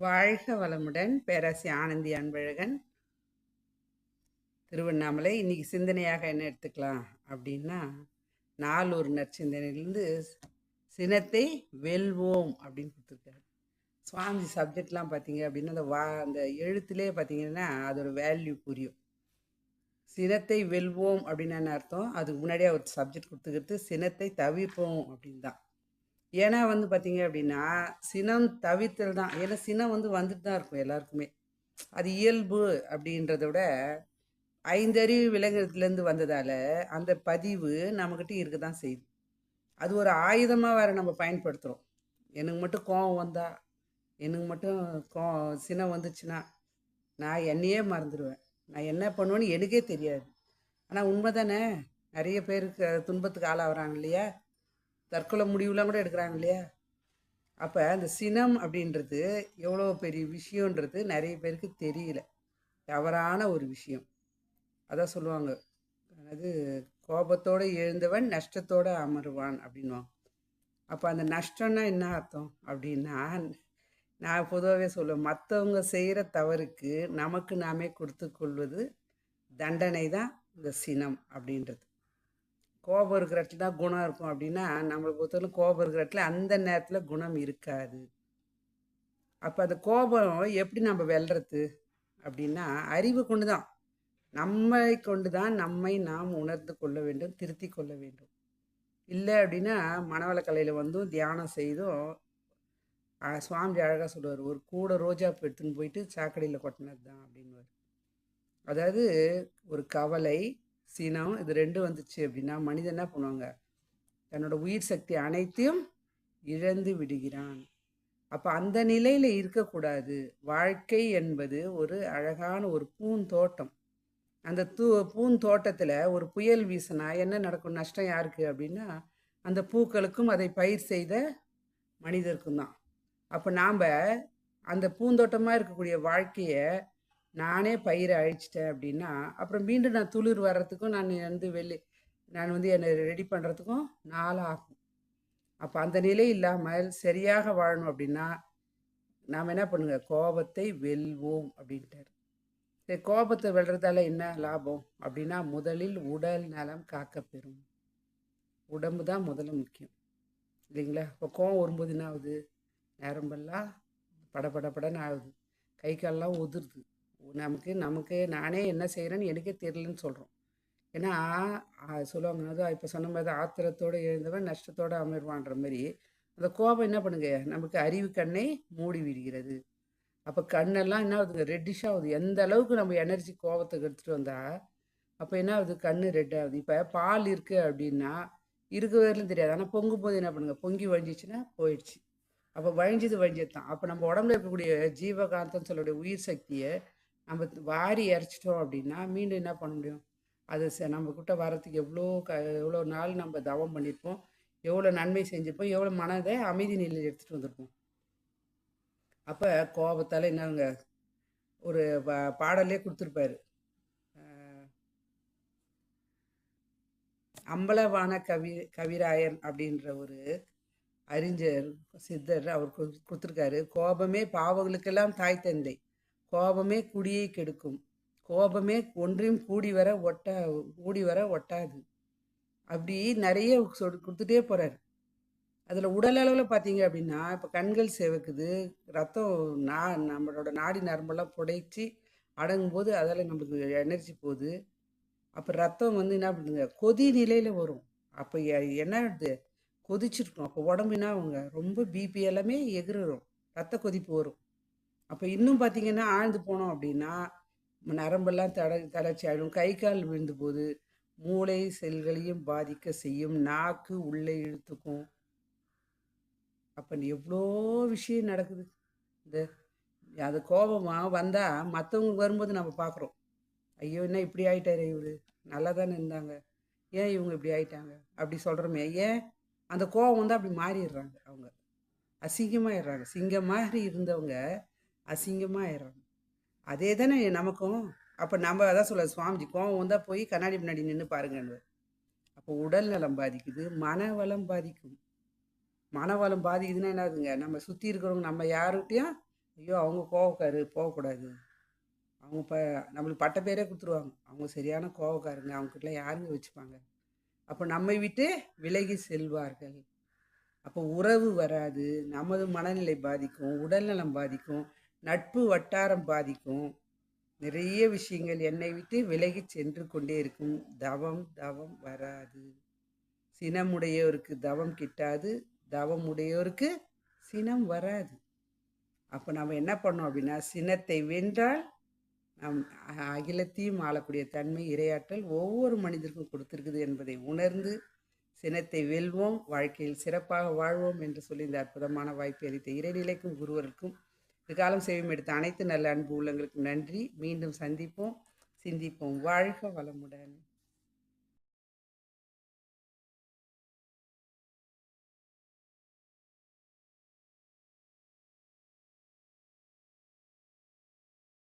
வாழ்க வளமுடன். பேராசி ஆனந்தி அன்பழகன், திருவண்ணாமலை. இன்னைக்கு சிந்தனையாக என்ன எடுத்துக்கலாம் அப்படின்னா, நாளொரு நற்சிந்தனையிலேருந்து சினத்தை வெல்வோம் அப்படின்னு கொடுத்துருக்காரு. சுவாமி சப்ஜெக்ட்லாம் பார்த்தீங்க அப்படின்னா அந்த எழுத்துலேயே பார்த்தீங்கன்னா அதோட வேல்யூ புரியும். சினத்தை வெல்வோம் அப்படின்னு என்ன அர்த்தம்? அதுக்கு முன்னாடியே ஒரு சப்ஜெக்ட் கொடுத்துக்கிறது சினத்தை தவிர்ப்போம் அப்படின்னு தான். ஏன்னா பார்த்தீங்க அப்படின்னா சினம் தவிர்த்தல் தான். ஏன்னா சினம் வந்துட்டு தான் இருக்கும் எல்லாருக்குமே. அது இயல்பு அப்படின்றத விட ஐந்தறிவு விலங்குலேருந்து வந்ததால் அந்த பதிவு நம்மக்கிட்ட இருக்க தான் செய்யுது. அது ஒரு ஆயுதமாக வேறு நம்ம பயன்படுத்துகிறோம். எனக்கு மட்டும் கோபம் வந்தால், எனக்கு மட்டும் சினம் வந்துச்சுன்னா நான் என்னையே மறந்துடுவேன். நான் என்ன பண்ணுவேன்னு எனக்கே தெரியாது. ஆனால் உண்மை தானே, நிறைய பேருக்கு துன்பத்துக்கு ஆளாகிறாங்க இல்லையா? தற்கொலை முடிவுலாம் கூட எடுக்கிறாங்க இல்லையா? அப்போ அந்த சினம் அப்படின்றது எவ்வளோ பெரிய விஷயன்றது நிறைய பேருக்கு தெரியல. தவறான ஒரு விஷயம். அதான் சொல்லுவாங்க, அது கோபத்தோடு எழுந்தவன் நஷ்டத்தோடு அமருவான் அப்படின்வாங்க. அப்போ அந்த நஷ்டம்னா என்ன அர்த்தம் அப்படின்னா, நான் பொதுவாகவே சொல்லுவேன், மற்றவங்க செய்கிற தவறுக்கு நமக்கு நாமே கொடுத்து கொள்வது தண்டனை தான் இந்த சினம் அப்படின்றது. கோபம் இருக்கிற இடத்துல தான் குணம் இருக்கும் அப்படின்னா, நம்மளை பொறுத்தவரை கோபம் இருக்கிற இடத்துல அந்த நேரத்தில் குணம் இருக்காது. அப்போ அந்த கோபம் எப்படி நம்ம வெல்றது அப்படின்னா, அறிவு கொண்டு தான், நம்மை கொண்டு தான் நம்மை நாம் உணர்ந்து கொள்ள வேண்டும், திருத்தி கொள்ள வேண்டும். இல்லை அப்படின்னா மனவளக்கலையில் தியானம் செய்தும் சுவாமி அழகாக சொல்லுவார், ஒரு கூட ரோஜாப்பூ எடுத்துன்னு போயிட்டு சாக்கடையில் கொட்டினது தான் அப்படின்வார். அதாவது ஒரு கவலை, சினம் இது ரெண்டும் வந்துச்சு அப்படின்னா மனிதன் என்ன பண்ணுவாங்க, தன்னோட உயிர் சக்தி அனைத்தையும் இழந்து விடுகிறான். அப்போ அந்த நிலையில் இருக்கக்கூடாது. வாழ்க்கை என்பது ஒரு அழகான ஒரு பூந்தோட்டம். அந்த பூந்தோட்டத்தில் ஒரு புயல் வீசினா என்ன நடக்கும்? நஷ்டம் யாருக்கு அப்படின்னா, அந்த பூக்களுக்கும் அதை பயிர் செய்த மனிதருக்கும் தான். அப்போ நாம் அந்த பூந்தோட்டமாக இருக்கக்கூடிய வாழ்க்கையை நானே பயிரை அழிச்சிட்டேன் அப்படின்னா, அப்புறம் மீண்டும் நான் துளிர் வர்றதுக்கும் நான் என்னை ரெடி பண்ணுறதுக்கும் நாளாகும். அப்போ அந்த நிலை இல்லாமல் சரியாக வாழணும் அப்படின்னா நாம் என்ன பண்ணுங்க, கோபத்தை வெல்வோம் அப்படின்ட்டார். சரி, கோபத்தை வெல்றதால என்ன லாபம் அப்படின்னா, முதலில் உடல் நலம் காக்கப்பெறும். உடம்பு தான் முதல்ல முக்கியம் இல்லைங்களா? இப்போ கோபம் வரும்போது என்ன ஆகுது? நரம்பெல்லாம் படபடன்னு ஆகுது, கை காலெல்லாம் உதிருது. நமக்கு நானே என்ன செய்கிறேன்னு எனக்கே தெரியலன்னு சொல்கிறோம். ஏன்னா சொல்லுவாங்க, இப்போ சொன்ன மாதிரி ஆத்திரத்தோடு எழுந்தவன் நஷ்டத்தோடு அமர்வான்ற மாதிரி அந்த கோபம் என்ன பண்ணுங்க, நமக்கு அறிவு கண்ணை மூடி விடுகிறது. அப்போ கண்ணெல்லாம் என்ன ஆகுதுங்க, ரெட்டிஷாக ஆகுது. எந்த அளவுக்கு நம்ம எனர்ஜி கோபத்துக்கு எடுத்துகிட்டு வந்தால் அப்போ என்ன ஆகுது, கண் ரெட் ஆகுது. இப்போ பால் இருக்குது அப்படின்னா இருக்க வரையிலும் தெரியாது, ஆனால் பொங்கும் போது என்ன பண்ணுங்க, பொங்கி வழிஞ்சிச்சுன்னா போயிடுச்சு. அப்போ வழிஞ்சது தான். அப்போ நம்ம உடம்புல இருக்கக்கூடிய ஜீவகாந்தம் சொல்லக்கூடிய உயிர் சக்தியை நம்ம வாரி இறைச்சிட்டோம் அப்படின்னா மீண்டும் என்ன பண்ண முடியும்? அது நம்மக்கிட்ட வரத்துக்கு எவ்வளோ நாள் நம்ம தவம் பண்ணியிருப்போம், எவ்வளோ நன்மை செஞ்சுருப்போம், எவ்வளோ மனதை அமைதி நிலையில் எடுத்துகிட்டு வந்திருப்போம். அப்போ கோபத்தால் என்னங்க, ஒரு பாடலே கொடுத்துருப்பாரு, அம்பலவான கவிராயன் அப்படின்ற ஒரு அறிஞர் சித்தர் அவர் கொடுத்துருக்காரு. கோபமே பாவங்களுக்கெல்லாம் தாய் தந்தை, கோபமே குடியை கெடுக்கும், கோபமே ஒன்றையும் கூடி வர ஒட்டாது. அப்படி நிறைய கொடுத்துட்டே போகிறார். அதில் உடல் அளவில் பார்த்தீங்க அப்படின்னா, இப்போ கண்கள் சிவக்குது, ரத்தம் நம்மளோட நாடி நரம்பெல்லாம் புடைச்சி அடங்கும்போது அதில் நமக்கு எனர்ஜி போகுது. அப்போ ரத்தம் என்ன பண்ணுங்க, கொதி நிலையில் வரும். அப்போ என்ன ஆகுது, கொதிச்சிருக்கும். அப்போ உடம்பு என்ன ஆகுங்க, ரொம்ப பிபி எல்லாமே எகிரும், ரத்த கொதிப்பு வரும். அப்போ இன்னும் பார்த்தீங்கன்னா ஆழ்ந்து போனோம் அப்படின்னா நரம்பெல்லாம் தளர்ச்சி ஆகிடும், கை கால் விழுந்து போகுது, மூளை செல்களையும் பாதிக்க செய்யும், நாக்கு உள்ளே இழுத்துக்கும். அப்போ எவ்வளோ விஷயம் நடக்குது. அது கோபமாக வந்தால் மற்றவங்களுக்கு வரும்போது நம்ம பார்க்குறோம், ஐயோ என்ன இப்படி ஆகிட்டாரு, இவர் நல்லா தானே இருந்தாங்க, ஏன் இவங்க இப்படி ஆயிட்டாங்க அப்படி சொல்கிறோமே. ஏன் அந்த கோபம் வந்து அப்படி மாறிடுறாங்க, அவங்க அசிங்கமாகிடுறாங்க. சிங்கம் மாதிரி இருந்தவங்க அசிங்கமாக ஆயிடுறாங்க. அதே தானே நமக்கும். அப்போ நம்ம அதான் சொல்ல, சுவாமிஜி கோபம் வந்தால் போய் கண்ணாடி முன்னாடி நின்று பாருங்கன்னு. அப்போ உடல் நலம் பாதிக்குது, மனவளம் பாதிக்கும். மனவளம் பாதிக்குதுன்னா என்னதுங்க, நம்ம சுற்றி இருக்கிறவங்க நம்ம யாருக்கிட்டையும் ஐயோ அவங்க கோவக்காரு போகக்கூடாது, அவங்க நம்மளுக்கு பட்ட பேரே கொடுத்துருவாங்க, அவங்க சரியான கோவக்காரங்க, அவங்ககிட்டலாம் யாருங்க வச்சுப்பாங்க, அப்போ நம்மை விட்டு விலகி செல்வார்கள். அப்போ உறவு வராது, நமது மனநிலை பாதிக்கும், உடல்நலம் பாதிக்கும், நட்பு வட்டாரம் பாதிக்கும், நிறைய விஷயங்கள் என்னை விட்டு விலகி சென்று கொண்டே இருக்கும். தவம் தவம் வராது. சினமுடையோருக்கு தவம் கிட்டாது, தவம் உடையோருக்கு சினம் வராது. அப்போ நம்ம என்ன பண்ணோம் அப்படின்னா, சினத்தை வென்றால் நம் அகிலத்தையும் ஆளக்கூடிய தன்மை, இரையாற்றல் ஒவ்வொரு மனிதருக்கும் கொடுத்திருக்குது என்பதை உணர்ந்து சினத்தை வெல்வோம், வாழ்க்கையில் சிறப்பாக வாழ்வோம் என்று சொல்லி இந்த அற்புதமான வாய்ப்பை அளித்த இறைநிலைக்கும் குருவருக்கும் காலம் சேவையும் எடுத்த அனைத்து நல்ல அன்பு உள்ளங்களுக்கும் நன்றி. மீண்டும் சந்திப்போம், சிந்திப்போம். வாழ்க வளமுடன்.